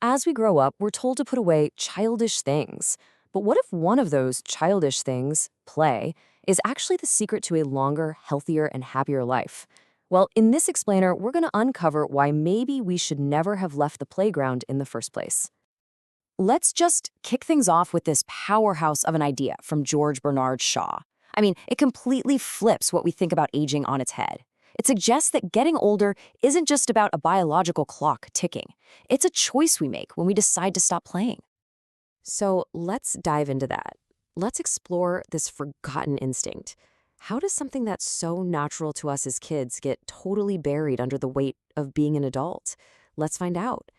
As we grow up, we're told to put away childish things. But what if one of those childish things, play, is actually the secret to a longer, healthier, and happier life? Well, in this explainer, we're going to uncover why maybe we should never have left the playground in the first place. Let's just kick things off with this powerhouse of an idea from George Bernard Shaw. It completely flips what we think about aging on its head. It suggests that getting older isn't just about a biological clock ticking. It's a choice we make when we decide to stop playing. So let's dive into that. Let's explore this forgotten instinct. How does something that's so natural to us as kids get totally buried under the weight of being an adult? Let's find out.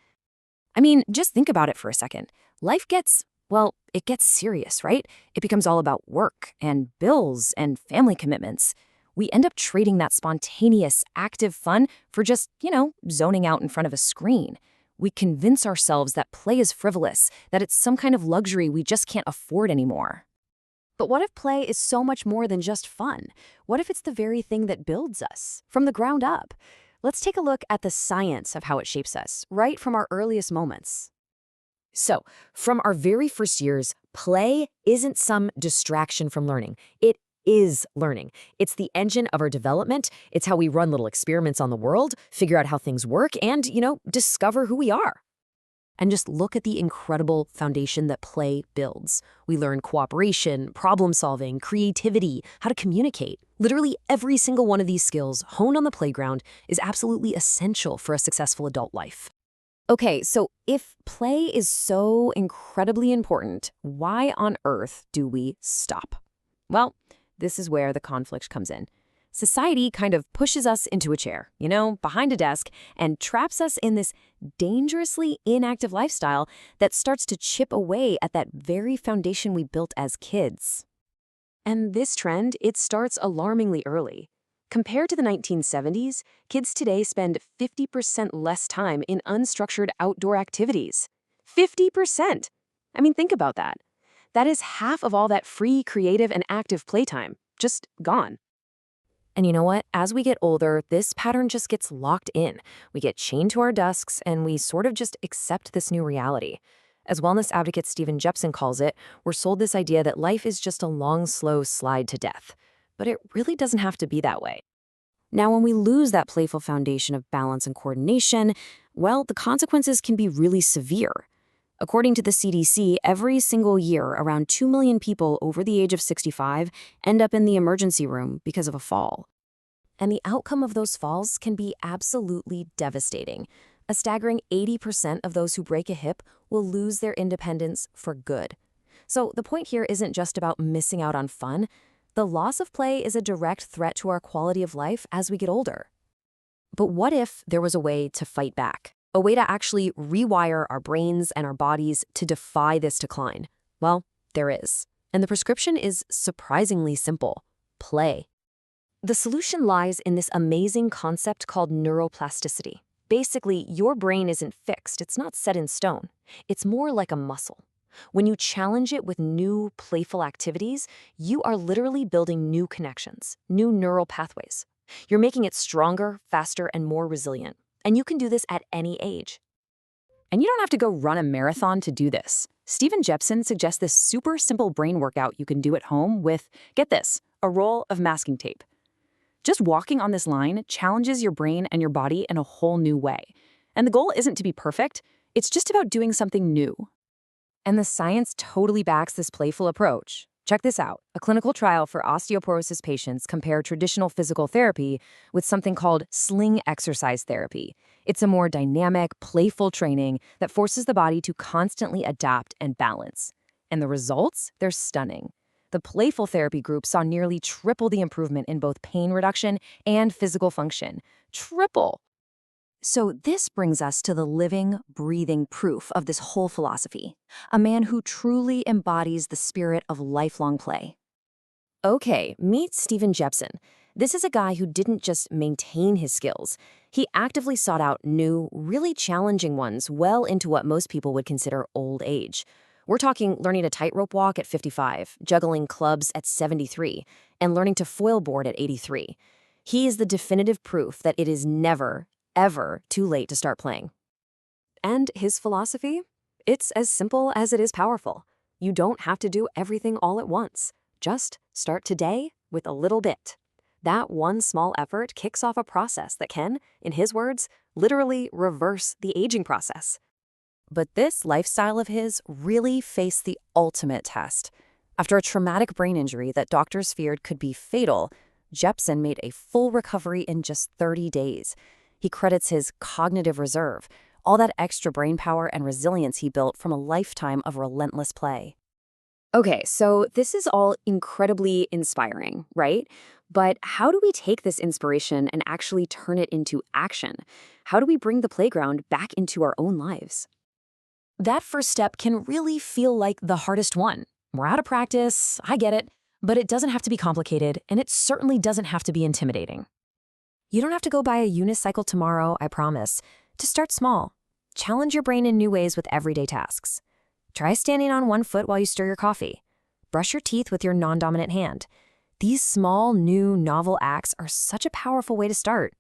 Just think about it for a second. Life gets, well, it gets serious, right? It becomes all about work and bills and family commitments. We end up trading that spontaneous, active fun for just, zoning out in front of a screen. We convince ourselves that play is frivolous, that it's some kind of luxury we just can't afford anymore. But what if play is so much more than just fun? What if it's the very thing that builds us, from the ground up? Let's take a look at the science of how it shapes us, right from our earliest moments. So, from our very first years, play isn't some distraction from learning. It is learning. It's the engine of our development. It's how we run little experiments on the world, figure out how things work, and, discover who we are. And just look at the incredible foundation that play builds. We learn cooperation, problem solving, creativity, how to communicate. Literally every single one of these skills honed on the playground is absolutely essential for a successful adult life. Okay, so if play is so incredibly important, why on earth do we stop? Well, this is where the conflict comes in. Society kind of pushes us into a chair, behind a desk, and traps us in this dangerously inactive lifestyle that starts to chip away at that very foundation we built as kids. And this trend, it starts alarmingly early. Compared to the 1970s, kids today spend 50% less time in unstructured outdoor activities. 50%! Think about that. That is half of all that free, creative, and active playtime, just gone. And you know what? As we get older, this pattern just gets locked in. We get chained to our desks, and we sort of just accept this new reality. As wellness advocate Stephen Jepson calls it, we're sold this idea that life is just a long, slow slide to death. But it really doesn't have to be that way. Now, when we lose that playful foundation of balance and coordination, well, the consequences can be really severe. According to the CDC, every single year, around 2 million people over the age of 65 end up in the emergency room because of a fall. And the outcome of those falls can be absolutely devastating. A staggering 80% of those who break a hip will lose their independence for good. So the point here isn't just about missing out on fun. The loss of play is a direct threat to our quality of life as we get older. But what if there was a way to fight back? A way to actually rewire our brains and our bodies to defy this decline? Well, there is. And the prescription is surprisingly simple: play. The solution lies in this amazing concept called neuroplasticity. Basically, your brain isn't fixed, it's not set in stone. It's more like a muscle. When you challenge it with new, playful activities, you are literally building new connections, new neural pathways. You're making it stronger, faster, and more resilient. And you can do this at any age. And you don't have to go run a marathon to do this. Stephen Jepson suggests this super simple brain workout you can do at home with, get this, a roll of masking tape. Just walking on this line challenges your brain and your body in a whole new way. And the goal isn't to be perfect, it's just about doing something new. And the science totally backs this playful approach. Check this out. A clinical trial for osteoporosis patients compared traditional physical therapy with something called sling exercise therapy. It's a more dynamic, playful training that forces the body to constantly adapt and balance. And the results? They're stunning. The playful therapy group saw nearly triple the improvement in both pain reduction and physical function. Triple! So this brings us to the living, breathing proof of this whole philosophy. A man who truly embodies the spirit of lifelong play. Okay, meet Stephen Jepson. This is a guy who didn't just maintain his skills. He actively sought out new, really challenging ones well into what most people would consider old age. We're talking learning to tightrope walk at 55, juggling clubs at 73, and learning to foil board at 83. He is the definitive proof that it is never, ever too late to start playing. And his philosophy? It's as simple as it is powerful. You don't have to do everything all at once. Just start today with a little bit. That one small effort kicks off a process that can, in his words, literally reverse the aging process. But this lifestyle of his really faced the ultimate test. After a traumatic brain injury that doctors feared could be fatal, Jepson made a full recovery in just 30 days. He credits his cognitive reserve, all that extra brain power and resilience he built from a lifetime of relentless play. Okay, so this is all incredibly inspiring, right? But how do we take this inspiration and actually turn it into action? How do we bring the playground back into our own lives? That first step can really feel like the hardest one. We're out of practice, I get it, but it doesn't have to be complicated, and it certainly doesn't have to be intimidating. You don't have to go buy a unicycle tomorrow, I promise. To start small, challenge your brain in new ways with everyday tasks. Try standing on one foot while you stir your coffee. Brush your teeth with your non-dominant hand. These small, new, novel acts are such a powerful way to start.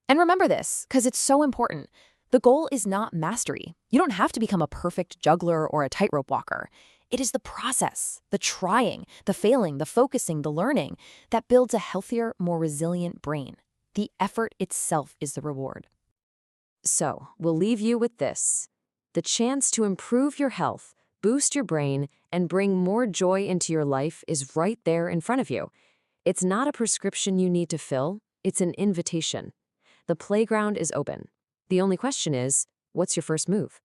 And remember this, because it's so important. The goal is not mastery. You don't have to become a perfect juggler or a tightrope walker. It is the process, the trying, the failing, the focusing, the learning that builds a healthier, more resilient brain. The effort itself is the reward. So, we'll leave you with this. The chance to improve your health, boost your brain, and bring more joy into your life is right there in front of you. It's not a prescription you need to fill, it's an invitation. The playground is open. The only question is, what's your first move?